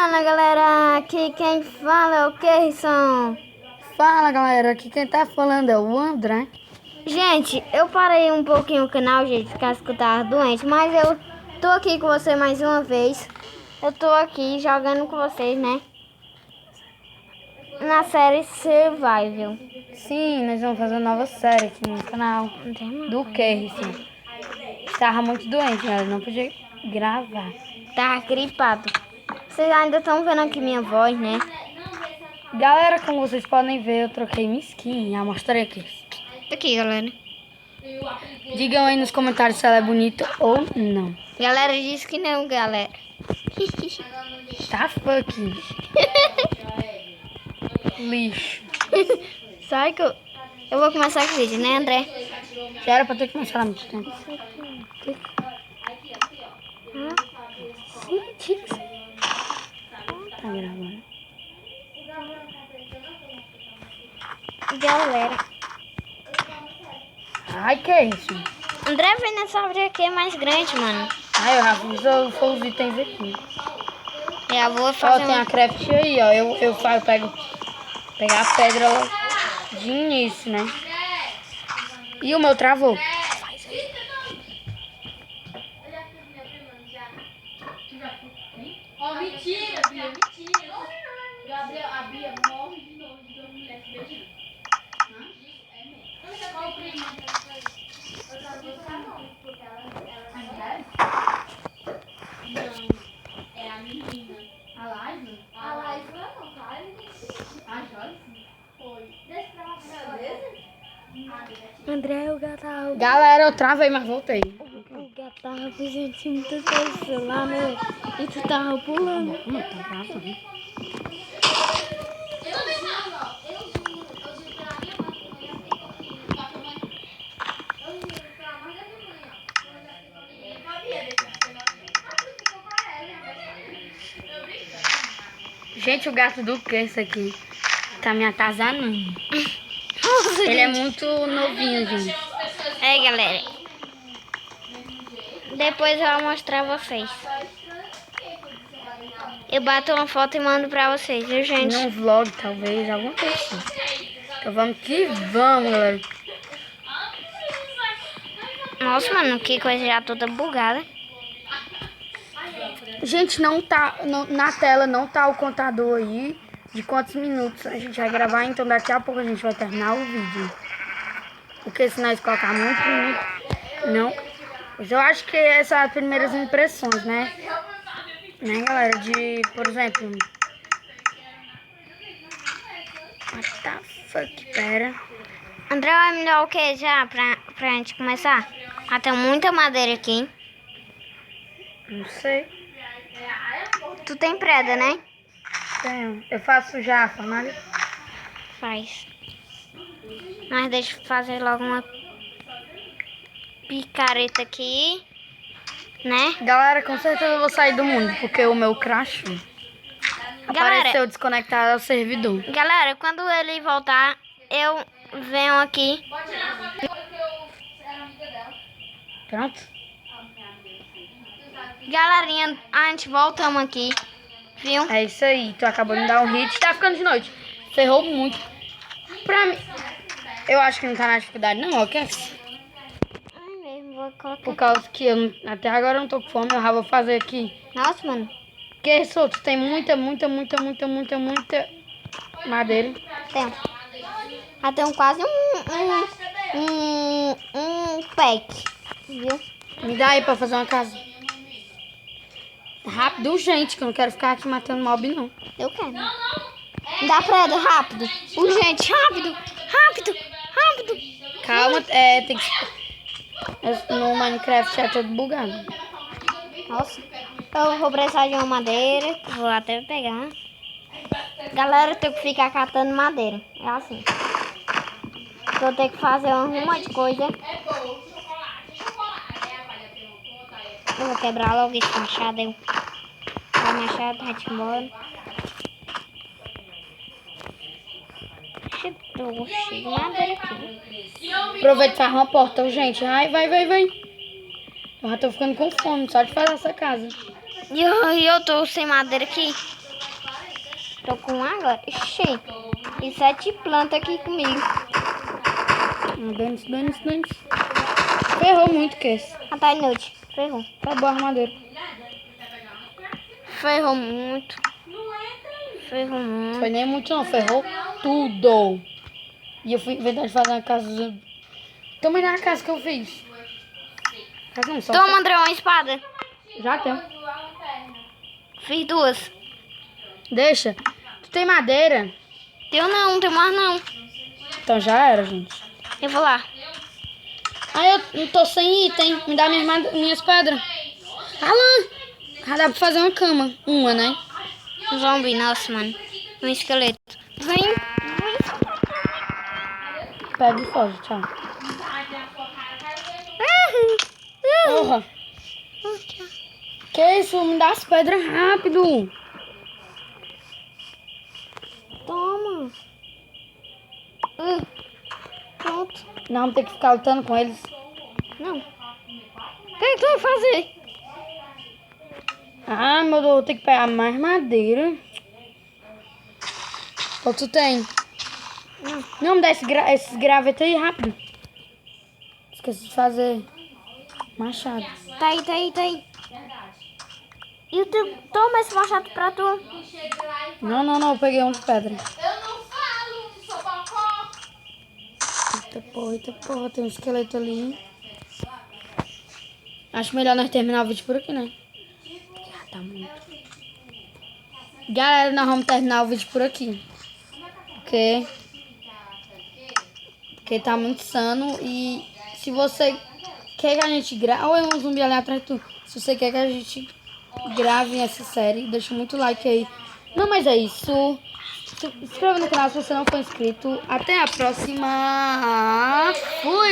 Fala galera, aqui quem fala é o Kerson. Fala galera, aqui quem tá falando é o André. Gente, eu parei um pouquinho o canal, gente, caso que eu tava doente, mas eu tô aqui com você mais uma vez. Eu tô aqui jogando com vocês, né? Na série Survival. Sim, nós vamos fazer uma nova série aqui no canal do Kerson. Estava muito doente, galera, não podia gravar. Tava gripado. Vocês ainda estão vendo aqui minha voz, né? Galera, como vocês podem ver, eu troquei minha skin, já mostrei aqui. Aqui, galera. Digam aí nos comentários se ela é bonita ou não. Galera disse que não, galera. Tá fucking lixo. Sabe que eu vou começar com o vídeo, né, André? Já era pra ter começado há muito tempo. Tá gravando. Galera. Ai, que é isso? André, vem nessa árvore aqui, é mais grande, mano. Ai, eu já fiz os itens aqui. Eu vou Ó, fazer tem a craft aí, ó. Eu pego pegar a pedra de início, né? E o meu travou. Ó, mentira, Bia, mentira. Gabriel, a Bia morre de novo de duas mulheres se beijando. É mesmo. Qual o primo? Eu já vou ficar não, porque ela não, é a menina. A Laisna? A Laisna não, tá? A Joyce? Foi. Deixa pra lá, beleza? André, o gato. Galera, eu travei, mas voltei. O gato tava gente muitas coisas lá, né? E tu tava pulando. Não, tá gravando. Eu também tava, ó. Eu juro pela minha mãe que eu ia ter comigo. Eu juro pela mãe da minha mãe, ó. Eu ia ter comigo. Eu sabia desse ficou pra ela. Eu brincando. Gente, o gato do que esse aqui? Tá me atazanando. Ele é muito novinho, gente. É, galera. Depois eu vou mostrar vocês. Eu bato uma foto e mando pra vocês, viu, gente? Num vlog, talvez, alguma coisa assim. Então vamos que vamos, galera. Nossa, mano, que coisa já toda bugada. Gente, não tá na tela, não tá o contador aí de quantos minutos a gente vai gravar, então daqui a pouco a gente vai terminar o vídeo. Porque se nós colocar muito, não. Mas eu acho que essas são as primeiras impressões, né? Né, galera? De, por exemplo... What the fuck, pera. André vai me dar o que já pra gente começar? Ah, tem muita madeira aqui, hein? Não sei. Tu tem preda, né? Tenho. Eu faço já, fornalha. Faz. Mas deixa eu fazer logo uma picareta aqui, né? Galera, com certeza eu vou sair do mundo, porque o meu crash apareceu desconectado ao servidor. Galera, quando ele voltar, eu venho aqui. Pronto? Galerinha, a gente voltamos aqui, viu? É isso aí. Tu acabou de me dar um hit. Tá ficando de noite. Ferrou muito. Pra mim... Eu acho que não tá na dificuldade, não, ok? Ai, mesmo, vou colocar. Por causa que eu até agora eu não tô com fome, eu já vou fazer aqui. Nossa, mano. Porque solto, tem muita madeira. Tem. Já tem quase um pack, viu? Me dá aí pra fazer uma casa. Rápido, urgente, que eu não quero ficar aqui matando mob, não. Eu quero. Dá preda, rápido. Urgente, rápido, rápido, rápido. Calma, tem que... No Minecraft é todo bugado. Nossa. Eu vou precisar de uma madeira. Vou até pegar. Galera, eu tenho que ficar catando madeira. É assim. Vou ter que fazer um monte de coisa. Eu vou quebrar logo esse machado. O machado tá de embora. Tô cheio de madeira aqui. Aproveita e faz uma porta, gente. Ai, vai. Eu já tô ficando com fome, só de fazer essa casa. E eu tô sem madeira aqui. Tô com um agora. Ixi, e 7 plantas aqui comigo. Dane-se. Ferrou muito, Cass. Ah, tá inútil. Ferrou. Acabou a armadura. Ferrou muito. Ferrou muito. Foi nem muito não, ferrou tudo. E eu fui inventar de fazer uma casa. Também na casa que eu fiz. Casa não, só Toma, André, uma espada. já tem. Fiz 2. Deixa. Tu tem madeira? Eu não tenho mais não. Então já era, gente. Eu vou lá. Ah, eu não tô sem item. Me dá minhas pedras. Alan! Já dá pra fazer uma cama. Uma, né? Um zombie, nossa, mano. Um esqueleto. Vem. Pega e foge, tchau. Porra. Que isso? Me dá as pedras rápido. Toma. Pronto. Não, vamos ter que ficar lutando com eles. Não. O que tu vai fazer? Ah, meu Deus, vou ter que pegar mais madeira. Qual tu tem? Não, me dá esses gravetos aí rápido. Esqueci de fazer machado. Tá aí. E toma esse machado pra tu. Não, eu peguei um de pedra. Eu não falo, sou bocó. Eita porra, tem um esqueleto ali. Acho melhor nós terminar o vídeo por aqui, né? Já tá muito. Galera, nós vamos terminar o vídeo por aqui. Porque tá muito insano. E se você quer que a gente grave... Olha um zumbi ali atrás de tu. Se você quer que a gente grave essa série, deixa muito like aí. Não, mas é isso. Se inscreva no canal se você não for inscrito. Até a próxima. Fui!